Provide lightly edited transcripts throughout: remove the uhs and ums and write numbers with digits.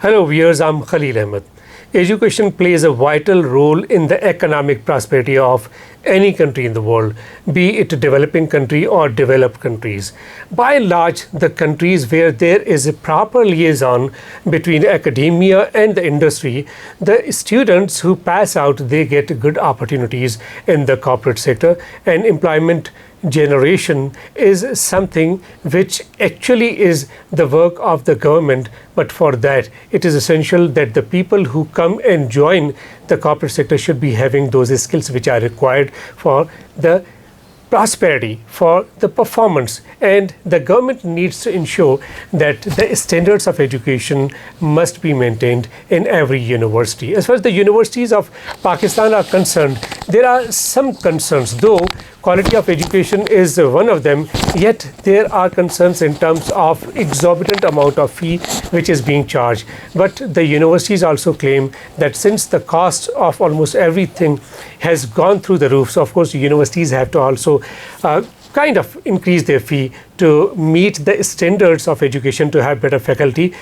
Hello viewers, I'm Khalil Ahmed. Education plays a vital role in the economic prosperity of any country in the world, be it a developing country or developed countries. By and large, the countries where there is a proper liaison between academia and the industry, the students who pass out, they get good opportunities in the corporate sector, and employment generation is something which actually is the work of the government, but for that it is essential that the people who come and join the corporate sector should be having those skills which are required for the prosperity, for the performance, and the government needs to ensure that the standards of education must be maintained in every university. As far as the universities of Pakistan are concerned, there are some concerns, though quality of education is one of them, yet there are concerns in terms of exorbitant amount of fee which is being charged. But the universities also claim that since the cost of almost everything has gone through the roof, so of course universities have to also kind of increase their fee to meet the standards of education, to have better faculty.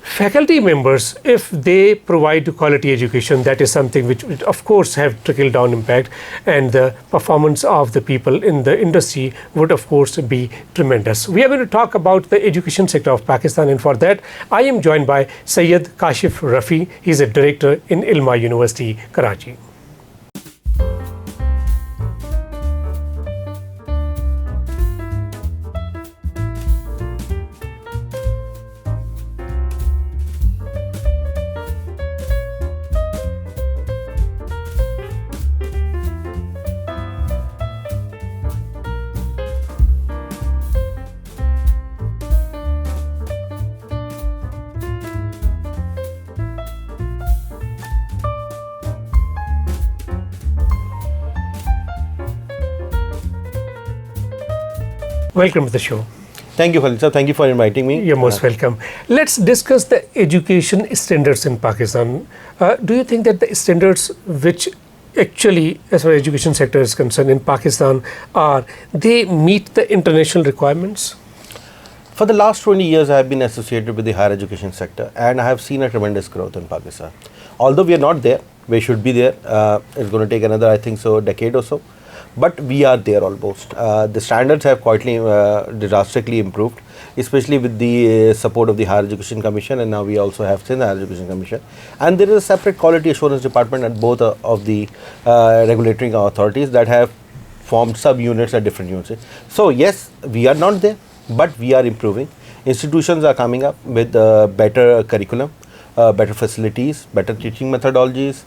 Faculty members, if they provide quality education, that is something which of course have trickle down impact, and the performance of the people in the industry would of course be tremendous. We are going to talk about the education sector of Pakistan, and for that I am joined by Syed Kashif Rafi. He is a director in Ilma University, Karachi. Welcome to the show. Thank you, Khalil sir. Thank you for inviting me. You're most welcome. Let's discuss the education standards in Pakistan. Do you think that the standards which actually, as far as education sector is concerned in Pakistan, they meet the international requirements? For the last 20 years, I have been associated with the higher education sector, and I have seen a tremendous growth in Pakistan. Although we are not there, we should be there. It's going to take another, I think so, decade or so. But we are there almost. The standards have quietly, drastically improved, especially with the support of the Higher Education Commission, and now we also have the Higher Education Commission. And there is a separate quality assurance department at both of the regulatory authorities that have formed sub-units at different units. So yes, we are not there, but we are improving. Institutions are coming up with better curriculum, better facilities, better teaching methodologies.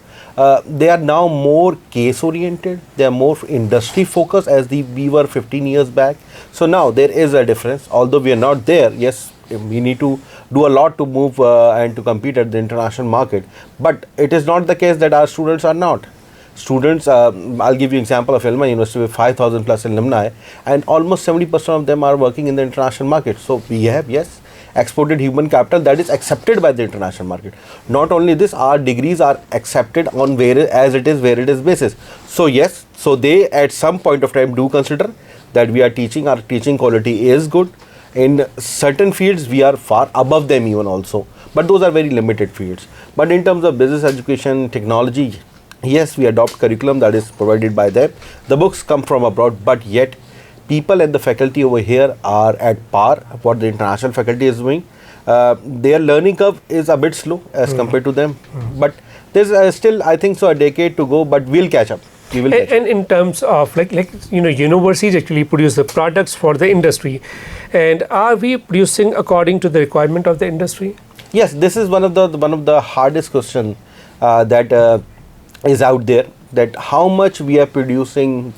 They are now more case oriented, they are more industry focused as we were 15 years back. So now there is a difference. Although we are not there, yes, we need to do a lot to move and to compete at the international market. But it is not the case that our students are not. Students, I'll give you an example of Ilma University with 5,000 plus alumni, and almost 70% of them are working in the international market. So we have, yes, exported human capital that is accepted by the international market. Not only this, our degrees are accepted on where it is basis. So yes, so they at some point of time do consider that we are teaching, our teaching quality is good. In certain fields, we are far above them even also. But those are very limited fields. But in terms of business education, technology, yes, we adopt curriculum that is provided by them. The books come from abroad, but yet people and the faculty over here are at par what the international faculty is doing. Their learning curve is a bit slow as compared to them, but there's still, I think so, a decade to go, but we'll catch up. We will catch up. And in terms of universities actually produce the products for the industry, and are we producing according to the requirement of the industry? Yes, this is one of the hardest question that is out there, that how much we are producing.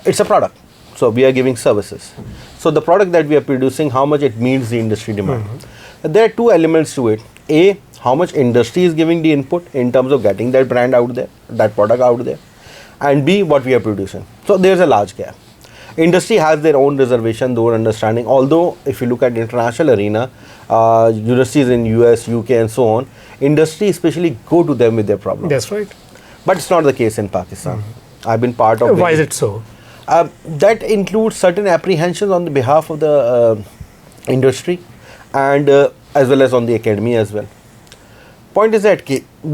It's a product. So we are giving services. So the product that we are producing, how much it meets the industry demand. There are two elements to it. A, how much industry is giving the input in terms of getting that brand out there, that product out there. And B, what we are producing. So there's a large gap. Industry has their own reservation, their own understanding. Although if you look at international arena, universities in US, UK and so on, industry especially go to them with their problems. That's right. But it's not the case in Pakistan. I've been part of. Why is it so? That includes certain apprehensions on the behalf of the industry and as well as on the academy as well. point is that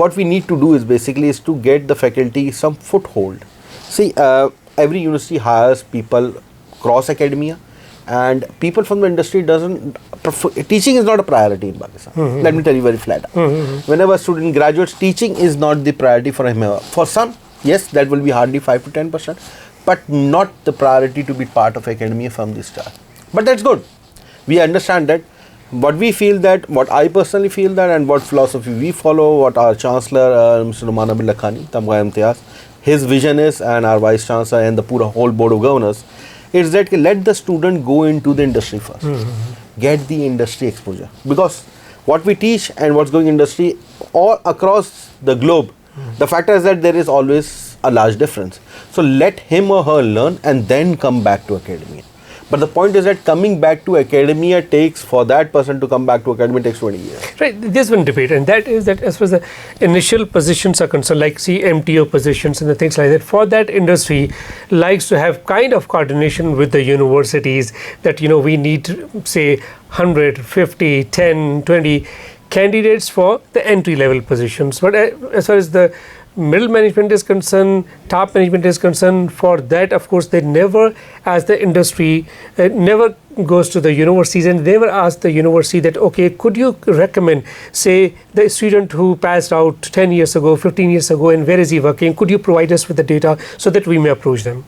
what we need to do is basically is to get the faculty some foothold. See, every university hires people cross academia, and people from the industry doesn't teaching is not a priority in Pakistan. Let me tell you very flat. Whenever a student graduates, teaching is not the priority for him. For some, yes, that will be hardly 5 to 10%, but not the priority to be part of academia from the start. But that's good. We understand that. What we feel that, what I personally feel that, and what philosophy we follow, what our Chancellor, Mr. Numana Lakhani, Tamga Imtiaz, his vision is, and our Vice Chancellor and the whole Board of Governors, is that let the student go into the industry first. Get the industry exposure. Because what we teach and what's going in industry all across the globe, the factor is that there is always a large difference. So let him or her learn and then come back to academia. But the point is that coming back to academia takes, for that person to come back to academia, takes 20 years. Right, there's one debate, and that is that as far as the initial positions are concerned, like MTO positions and the things like that, for that industry likes to have kind of coordination with the universities that, we need, say, 100, 50, 10, 20 candidates for the entry level positions. But as far as the middle management is concerned, top management is concerned, for that, of course, they never, as the industry, never goes to the universities and never ask the university that, okay, could you recommend, say, the student who passed out 10 years ago, 15 years ago, and where is he working? Could you provide us with the data so that we may approach them?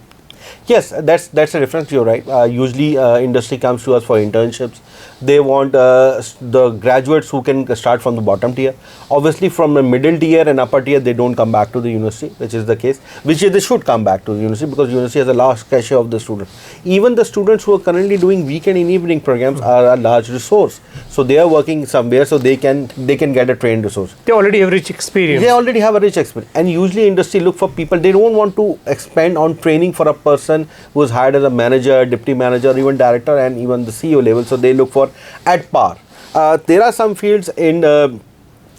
Yes, that's a difference. You're right. Usually, industry comes to us for internships. They want the graduates who can start from the bottom tier. Obviously, from the middle tier and upper tier, they don't come back to the university, which is the case. Which they should come back to the university, because university has a large cache of the students. Even the students who are currently doing weekend and evening programs are a large resource. So they are working somewhere, so they can get a trained resource. They already have rich experience. They already have a rich experience, and usually industry look for people. They don't want to expand on training for a person who is hired as a manager, deputy manager, or even director, and even the CEO level. So they look for at par. There are some fields in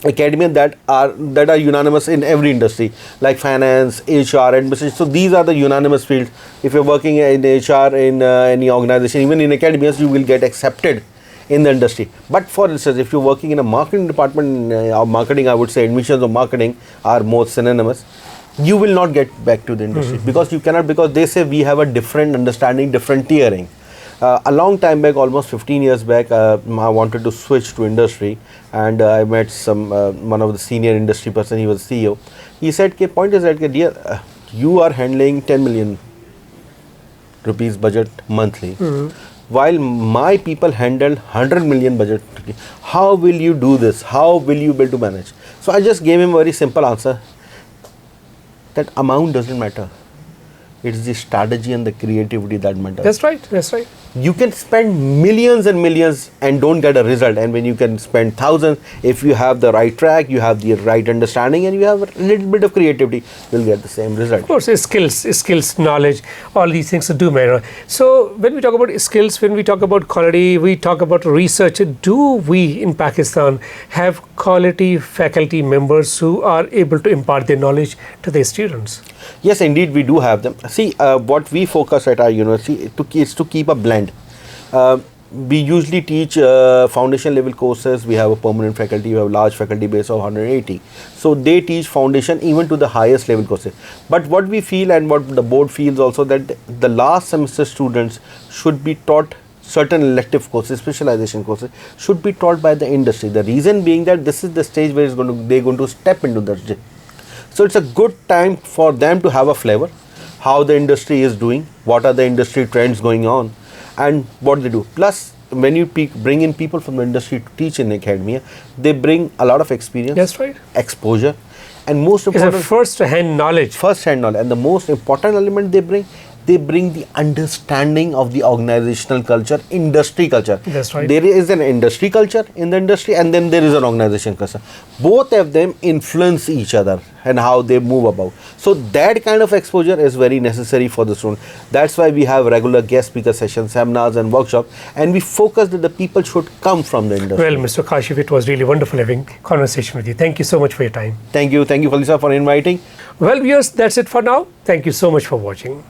academia that are unanimous in every industry, like finance, HR, administration. So these are the unanimous fields. If you're working in HR in any organization, even in academia, you will get accepted in the industry. But for instance, if you're working in a marketing department or marketing, I would say admissions or marketing are more synonymous. You will not get back to the industry because you cannot, because they say we have a different understanding, different tiering. A long time back, almost 15 years back, I wanted to switch to industry, and I met one of the senior industry person. He was CEO. He said, point is that, dear, you are handling 10 million rupees budget monthly, while my people handle 100 million budget. How will you do this? How will you be able to manage? So I just gave him a very simple answer. That amount doesn't matter. It's the strategy and the creativity that matters. That's right. That's right. You can spend millions and millions and don't get a result. And when you can spend thousands, if you have the right track, you have the right understanding, and you have a little bit of creativity, you'll get the same result. Of course, skills, knowledge, all these things do matter. So when we talk about skills, when we talk about quality, we talk about research. Do we in Pakistan have quality faculty members who are able to impart their knowledge to their students? Yes, indeed, we do have them. See, what we focus at our university is to keep a blend. We usually teach foundation level courses. We have a permanent faculty. We have a large faculty base of 180. So they teach foundation even to the highest level courses. But what we feel, and what the board feels also, that the last semester students should be taught certain elective courses, specialization courses, should be taught by the industry. The reason being that this is the stage where they're going to step into the. So it's a good time for them to have a flavor, how the industry is doing, what are the industry trends going on, and what they do. Plus, when you bring in people from the industry to teach in academia, they bring a lot of experience, that's right, exposure, and most important, it's a first-hand knowledge. First-hand knowledge, and the most important element they bring the understanding of the organizational culture, industry culture. That's right. There is an industry culture in the industry, and then there is an organization culture. Both of them influence each other and how they move about. So that kind of exposure is very necessary for the student. That's why we have regular guest speaker sessions, seminars and workshops, and we focus that the people should come from the industry. Well, Mr. Kashif, it was really wonderful having conversation with you. Thank you so much for your time. Thank you, Khalil, for inviting. Well, viewers, that's it for now. Thank you so much for watching.